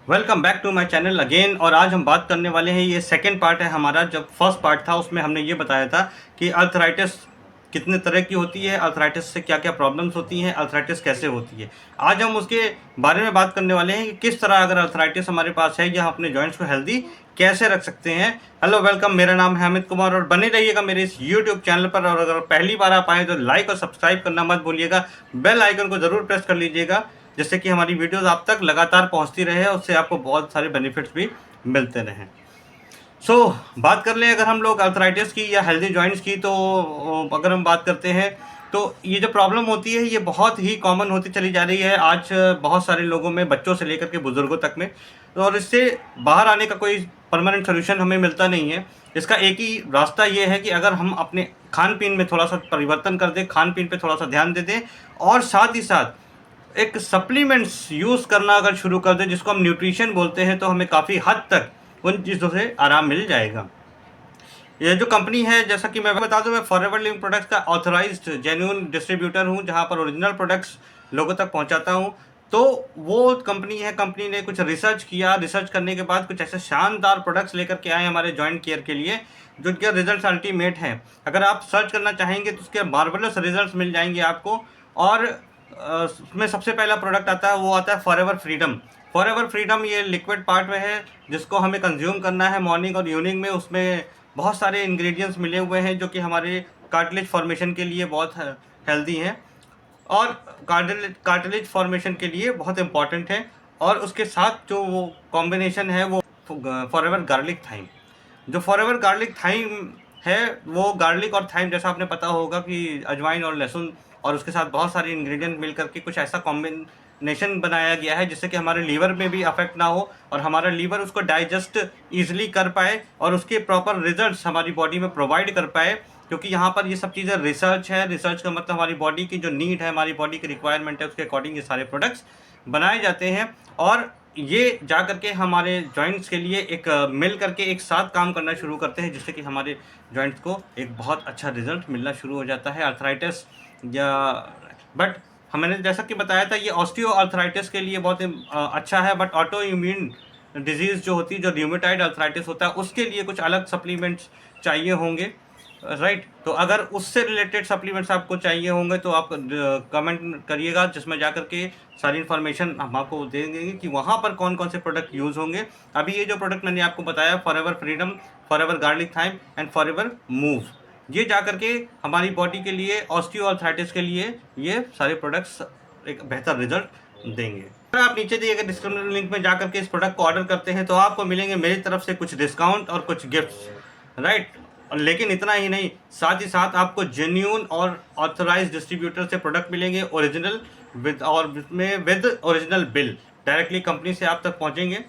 Welcome back to my channel again. और आज हम बात करने वाले हैं, ये सेकंड पार्ट है हमारा। जब फर्स्ट पार्ट था उसमें हमने ये बताया था कि अर्थराइटिस कितने तरह की होती है, अर्थराइटिस से क्या क्या प्रॉब्लम्स होती हैं, अर्थराइटिस कैसे होती है। आज हम उसके बारे में बात करने वाले हैं कि किस तरह अगर अर्थराइटिस हमारे पास है या हम अपने जॉइंट्स को हेल्दी कैसे रख सकते हैं। हेलो वेलकम, मेरा नाम है अमित कुमार और बने रहिएगा मेरे इस यूट्यूब चैनल पर। और अगर पहली बार आप आए तो लाइक और सब्सक्राइब करना मत भूलिएगा, बेल आइकन को ज़रूर प्रेस कर लीजिएगा, जिससे कि हमारी वीडियोस आप तक लगातार पहुंचती रहे और उससे आपको बहुत सारे बेनिफिट्स भी मिलते रहें। बात कर लें अगर हम लोग अर्थराइटिस की या हेल्दी जॉइंट्स की, तो अगर हम बात करते हैं तो ये जो प्रॉब्लम होती है ये बहुत ही कॉमन होती चली जा रही है आज बहुत सारे लोगों में, बच्चों से लेकर के बुजुर्गों तक में। और इससे बाहर आने का कोई परमानेंट सोल्यूशन हमें मिलता नहीं है। इसका एक ही रास्ता ये है कि अगर हम अपने खान पीन में थोड़ा सा परिवर्तन कर दें, खान पीन पे थोड़ा सा ध्यान दे दें, और साथ ही साथ एक सप्लीमेंट्स यूज़ करना अगर शुरू कर दें, जिसको हम न्यूट्रिशन बोलते हैं, तो हमें काफ़ी हद तक उन चीज़ों से आराम मिल जाएगा। ये जो कंपनी है, जैसा कि मैं बता दूं, मैं फॉरएवर लिविंग प्रोडक्ट्स का ऑथराइज्ड जेन्युइन डिस्ट्रीब्यूटर हूं, जहां पर ओरिजिनल प्रोडक्ट्स लोगों तक पहुंचाता हूं। तो वो कंपनी है, कंपनी ने कुछ रिसर्च किया, रिसर्च करने के बाद कुछ ऐसे शानदार प्रोडक्ट्स लेकर के आए हमारे जॉइंट केयर के लिए, जो कि रिजल्ट अल्टीमेट हैं। अगर आप सर्च करना चाहेंगे तो उसके मार्वलस रिजल्ट मिल जाएंगे आपको। और उसमें सबसे पहला प्रोडक्ट आता है, वो आता है फॉरएवर फ्रीडम। फॉरएवर फ्रीडम ये लिक्विड पार्ट में है, जिसको हमें कंज्यूम करना है मॉर्निंग और इवनिंग में। उसमें बहुत सारे इंग्रेडिएंट्स मिले हुए हैं जो कि हमारे कार्टिलेज फॉर्मेशन के लिए बहुत हेल्दी हैं, और कार्टिलेज फॉर्मेशन के लिए बहुत इंपॉर्टेंट है। और उसके साथ जो वो कॉम्बिनेशन है वो फॉरएवर गार्लिक थाइम। जो फॉरएवर गार्लिक थाइम है, वो गार्लिक और थाइम, जैसा आपने पता होगा कि अजवाइन और लहसुन और उसके साथ बहुत सारे इंग्रेडिएंट मिल करके कुछ ऐसा कॉम्बिनेशन बनाया गया है जिससे कि हमारे लीवर में भी अफेक्ट ना हो और हमारा लीवर उसको डाइजेस्ट ईजिली कर पाए और उसके प्रॉपर रिजल्ट्स हमारी बॉडी में प्रोवाइड कर पाए। क्योंकि यहाँ पर ये सब चीज़ें रिसर्च है। रिसर्च का मतलब हमारी बॉडी की जो नीड है, हमारी बॉडी की रिक्वायरमेंट है, उसके अकॉर्डिंग ये सारे प्रोडक्ट्स बनाए जाते हैं। और ये जा करके हमारे जॉइंट्स के लिए एक मिल करके एक साथ काम करना शुरू करते हैं, जिससे कि हमारे जॉइंट्स को एक बहुत अच्छा रिजल्ट मिलना शुरू हो जाता है अर्थराइटिस या बट हमने जैसा कि बताया था, ये ऑस्टियो अर्थराइटिस के लिए बहुत अच्छा है। बट ऑटो इम्यून डिजीज़ जो होती है, जो र्यूमेटॉइड अर्थराइटिस होता है, उसके लिए कुछ अलग सप्लीमेंट्स चाहिए होंगे, राइट। तो अगर उससे रिलेटेड सप्लीमेंट्स आपको चाहिए होंगे तो आप कमेंट करिएगा, जिसमें जा करके सारी इन्फॉर्मेशन हम आपको दे देंगे कि वहाँ पर कौन कौन से प्रोडक्ट यूज़ होंगे। अभी ये जो प्रोडक्ट मैंने आपको बताया, forever freedom, forever garlic thyme and forever move, ये जा करके हमारी बॉडी के लिए, ऑस्टियोआर्थराइटिस के लिए, ये सारे प्रोडक्ट्स एक बेहतर रिजल्ट देंगे। अगर आप नीचे दिए गए डिस्क्रिप्शन लिंक में जा करके इस प्रोडक्ट को ऑर्डर करते हैं तो आपको मिलेंगे मेरी तरफ से कुछ डिस्काउंट और कुछ गिफ्ट्स, राइट। लेकिन इतना ही नहीं, साथ ही साथ आपको जेन्यून और ऑथराइज डिस्ट्रीब्यूटर से प्रोडक्ट मिलेंगे, original with original bill, directly company से आप तक पहुंचेंगे,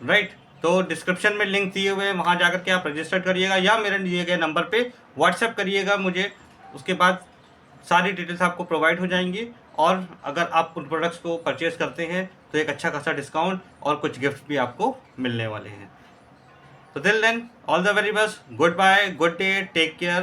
राइट। तो डिस्क्रिप्शन में लिंक दिए हुए हैं, वहाँ जाकर के आप रजिस्टर करिएगा या मेरे दिए गए नंबर पे व्हाट्सएप करिएगा मुझे। उसके बाद सारी डिटेल्स आपको प्रोवाइड हो जाएंगी, और अगर आप उन प्रोडक्ट्स को परचेज करते हैं तो एक अच्छा खासा डिस्काउंट और कुछ गिफ्ट भी आपको मिलने वाले हैं। तो till then, all the very best, good bye, good day, take care.